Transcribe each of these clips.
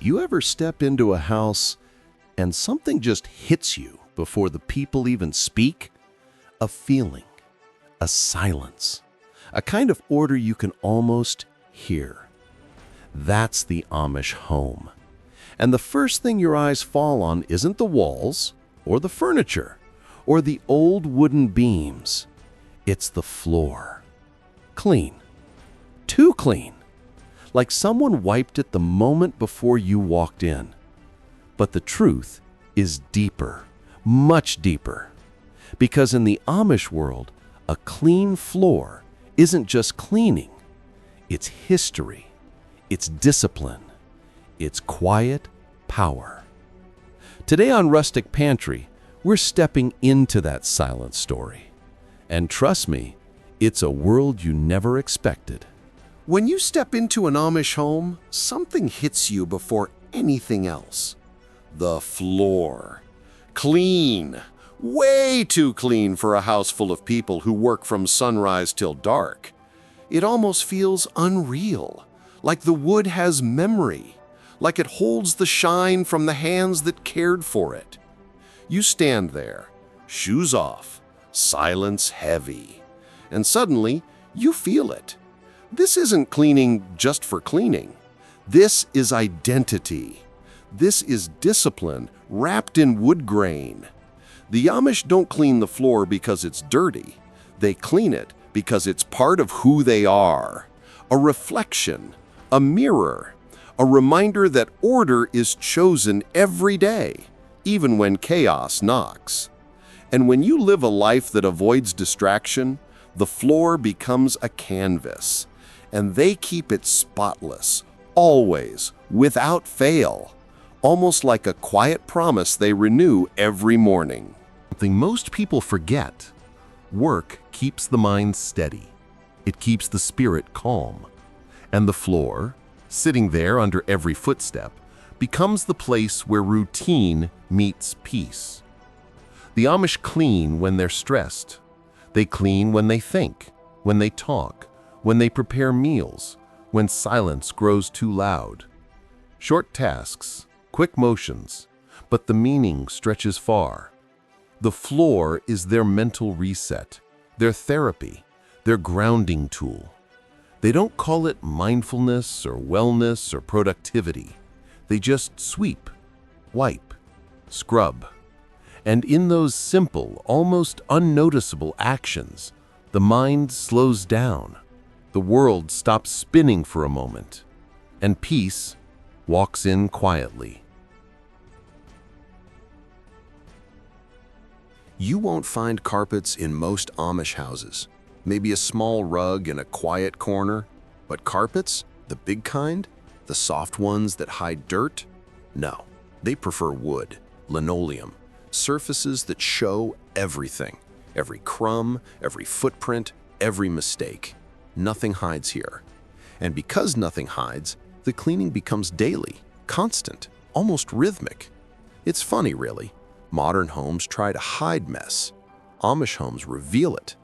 You ever step into a house and something just hits you before the people even speak? A feeling, a silence, a kind of order you can almost hear. That's the Amish home. And the first thing your eyes fall on isn't the walls or the furniture or the old wooden beams. It's the floor. Clean. Too clean. Like someone wiped it the moment before you walked in. But the truth is deeper, much deeper. Because in the Amish world, a clean floor isn't just cleaning. It's history. It's discipline. It's quiet power. Today on Rustic Pantry, we're stepping into that silent story. And trust me, it's a world you never expected. When you step into an Amish home, something hits you before anything else. The floor. Clean. Way too clean for a house full of people who work from sunrise till dark. It almost feels unreal, like the wood has memory, like it holds the shine from the hands that cared for it. You stand there, shoes off, silence heavy, and suddenly you feel it. This isn't cleaning just for cleaning. This is identity. This is discipline wrapped in wood grain. The Amish don't clean the floor because it's dirty. They clean it because it's part of who they are. A reflection, a mirror, a reminder that order is chosen every day, even when chaos knocks. And when you live a life that avoids distraction, the floor becomes a canvas, and they keep it spotless, always, without fail, almost like a quiet promise they renew every morning. Something most people forget. Work keeps the mind steady. It keeps the spirit calm. And the floor, sitting there under every footstep, becomes the place where routine meets peace. The Amish clean when they're stressed. They clean when they think, when they talk, when they prepare meals, when silence grows too loud. Short tasks, quick motions, but the meaning stretches far. The floor is their mental reset, their therapy, their grounding tool. They don't call it mindfulness or wellness or productivity. They just sweep, wipe, scrub. And in those simple, almost unnoticeable actions, the mind slows down. The world stops spinning for a moment, and peace walks in quietly. You won't find carpets in most Amish houses. Maybe a small rug in a quiet corner. But carpets, the big kind, the soft ones that hide dirt? No, they prefer wood, linoleum, surfaces that show everything. Every crumb, every footprint, every mistake. Nothing hides here. And because nothing hides, the cleaning becomes daily, constant, almost rhythmic. It's funny, really. Modern homes try to hide mess. Amish homes reveal it.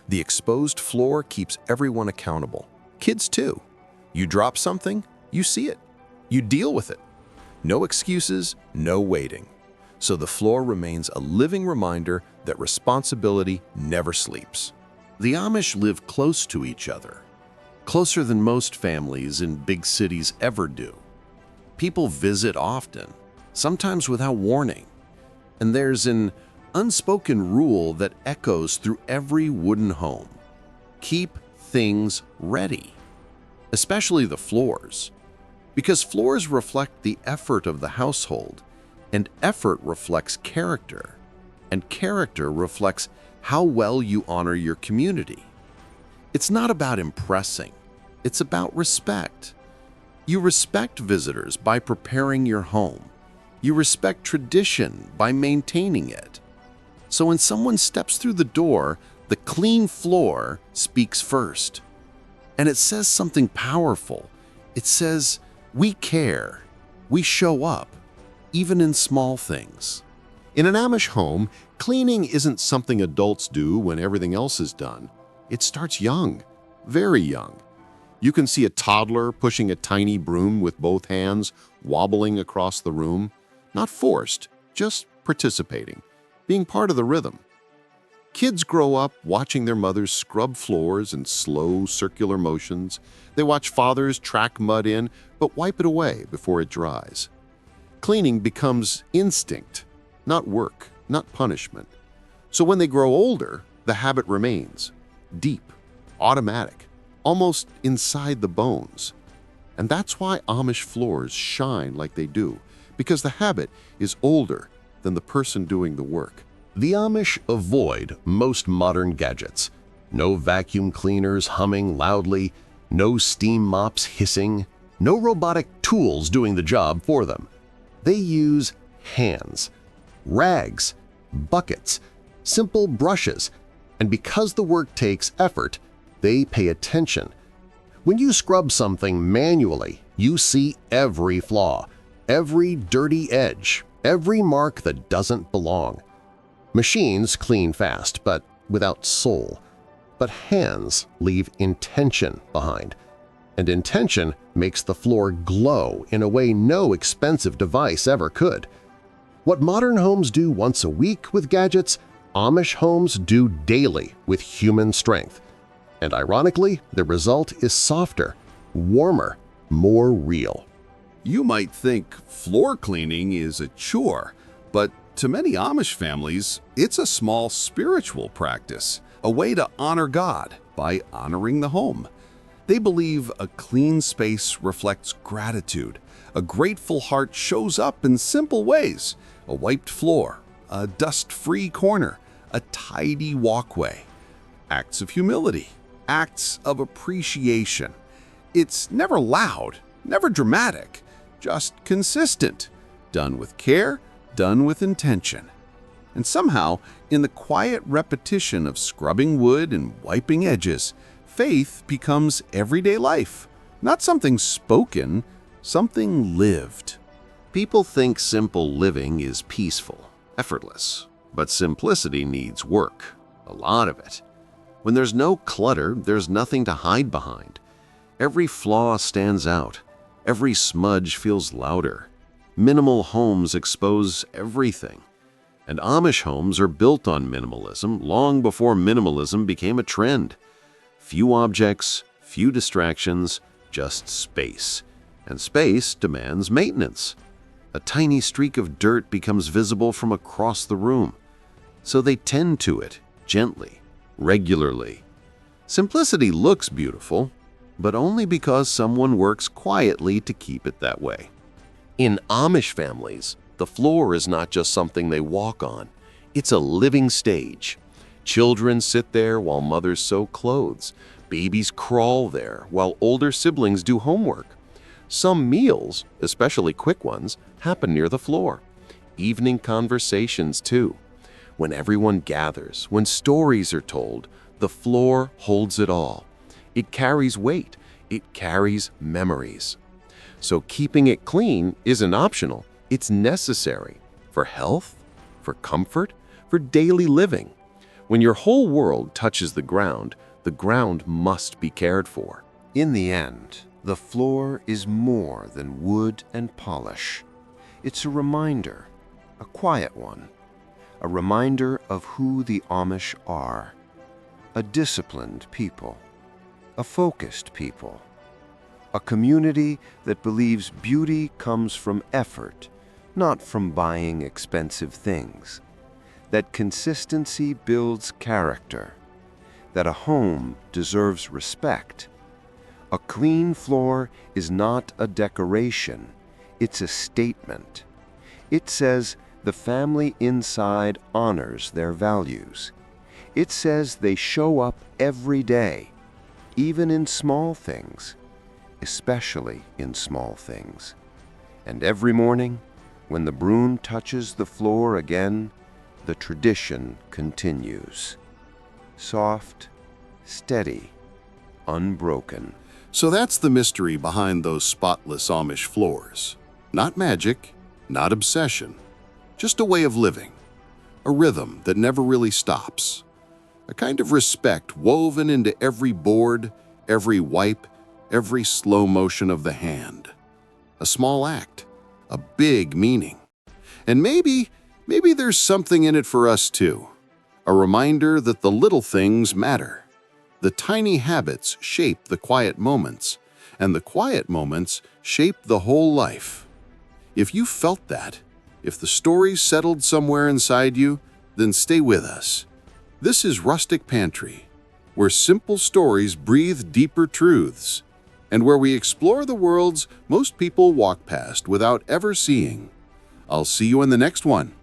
The exposed floor keeps everyone accountable. Kids too. You drop something, you see it. You deal with it. No excuses, no waiting. So the floor remains a living reminder that responsibility never sleeps. The Amish live close to each other, closer than most families in big cities ever do. People visit often, sometimes without warning. And there's an unspoken rule that echoes through every wooden home. Keep things ready, especially the floors, because floors reflect the effort of the household, and effort reflects character, and character reflects how well you honor your community. It's not about impressing, it's about respect. You respect visitors by preparing your home. You respect tradition by maintaining it. So when someone steps through the door, the clean floor speaks first. And it says something powerful. It says, we care, we show up, even in small things. In an Amish home, cleaning isn't something adults do when everything else is done. It starts young, very young. You can see a toddler pushing a tiny broom with both hands, wobbling across the room. Not forced, just participating, being part of the rhythm. Kids grow up watching their mothers scrub floors in slow circular motions. They watch fathers track mud in, but wipe it away before it dries. Cleaning becomes instinct, not work, not punishment. So when they grow older, the habit remains, deep, automatic, almost inside the bones. And that's why Amish floors shine like they do, because the habit is older than the person doing the work. The Amish avoid most modern gadgets. No vacuum cleaners humming loudly, no steam mops hissing, no robotic tools doing the job for them. They use hands, rags, buckets, simple brushes, and because the work takes effort, they pay attention. When you scrub something manually, you see every flaw, every dirty edge, every mark that doesn't belong. Machines clean fast, but without soul. But hands leave intention behind, and intention makes the floor glow in a way no expensive device ever could. What modern homes do once a week with gadgets, Amish homes do daily with human strength. And ironically, the result is softer, warmer, more real. You might think floor cleaning is a chore, but to many Amish families, it's a small spiritual practice, a way to honor God by honoring the home. They believe a clean space reflects gratitude. A grateful heart shows up in simple ways: a wiped floor, a dust-free corner, a tidy walkway. Acts of humility, acts of appreciation. It's never loud, never dramatic, just consistent, done with care, done with intention. And somehow, in the quiet repetition of scrubbing wood and wiping edges, faith becomes everyday life, not something spoken, something lived. People think simple living is peaceful, effortless, but simplicity needs work, a lot of it. When there's no clutter, there's nothing to hide behind. Every flaw stands out. Every smudge feels louder. Minimal homes expose everything. And Amish homes are built on minimalism long before minimalism became a trend. Few objects, few distractions, just space. And space demands maintenance. A tiny streak of dirt becomes visible from across the room. So they tend to it gently, regularly. Simplicity looks beautiful, but only because someone works quietly to keep it that way. In Amish families, the floor is not just something they walk on. It's a living stage. Children sit there while mothers sew clothes. Babies crawl there while older siblings do homework. Some meals, especially quick ones, happen near the floor. Evening conversations, too. When everyone gathers, when stories are told, the floor holds it all. It carries weight. It carries memories. So keeping it clean isn't optional. It's necessary for health, for comfort, for daily living. When your whole world touches the ground must be cared for. In the end, the floor is more than wood and polish. It's a reminder, a quiet one, a reminder of who the Amish are. A disciplined people, a focused people, a community that believes beauty comes from effort, not from buying expensive things, that consistency builds character, that a home deserves respect. A clean floor is not a decoration, it's a statement. It says the family inside honors their values. It says they show up every day, even in small things, especially in small things. And every morning, when the broom touches the floor again, the tradition continues. Soft, steady, unbroken. So that's the mystery behind those spotless Amish floors. Not magic, not obsession, just a way of living, a rhythm that never really stops, a kind of respect woven into every board, every wipe, every slow motion of the hand. A small act, a big meaning. And maybe there's something in it for us too. A reminder that the little things matter. The tiny habits shape the quiet moments, and the quiet moments shape the whole life. If you felt that, if the stories settled somewhere inside you, then stay with us. This is Rustic Pantry, where simple stories breathe deeper truths, and where we explore the worlds most people walk past without ever seeing. I'll see you in the next one.